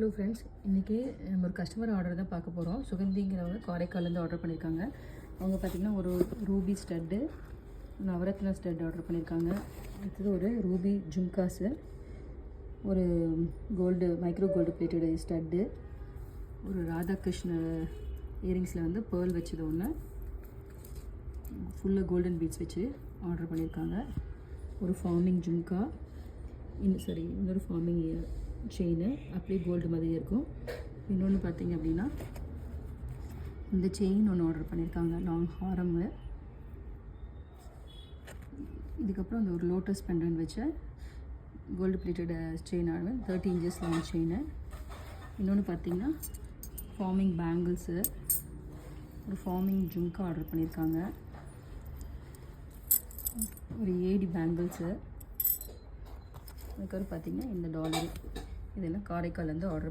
Hello friends, இன்றைக்கி நம்ம ஒரு கஸ்டமர் ஆர்டர் தான் பார்க்க போகிறோம். சுகந்திங்கிறவங்க காரைக்கால்லேருந்து ஆர்டர் பண்ணியிருக்காங்க. அவங்க பார்த்திங்கன்னா ஒரு ruby stud, Navratna stud order பண்ணியிருக்காங்க. அடுத்தது ஒரு ரூபி ஜும்காஸு, ஒரு gold micro gold plated stud, ஒரு ராதாகிருஷ்ண இயரிங்ஸில் வந்து பேர்ல் வச்சது ஒன்று, ஃபுல்லாக கோல்டன் பீட்ஸ் வச்சு ஆர்டர் பண்ணியிருக்காங்க. ஒரு ஃபார்மிங் ஜும்கா, இன்னொரு ஃபார்மிங் செயின் அப்படியே கோல்டு மாதிரி இருக்கும். இன்னொன்று பார்த்தீங்க அப்படின்னா இந்த செயின் ஒன்று ஆர்டர் பண்ணியிருக்காங்க, லாங் ஹாரமு. இதுக்கப்புறம் அந்த ஒரு லோட்டஸ் பெண்டன்ட் வச்ச gold plated chain 30 inches long chain. இன்னொன்று பார்த்தீங்கன்னா ஃபார்மிங் பேங்கிள்ஸு, ஒரு ஃபார்மிங் ஜும்கா ஆர்டர் பண்ணியிருக்காங்க. ஒரு ஏடி பேங்கிள்ஸு, அதுக்கப்புறம் பார்த்தீங்கன்னா இந்த டாலரு, இதெல்லாம் காரைக்கால்லேருந்து ஆர்டர்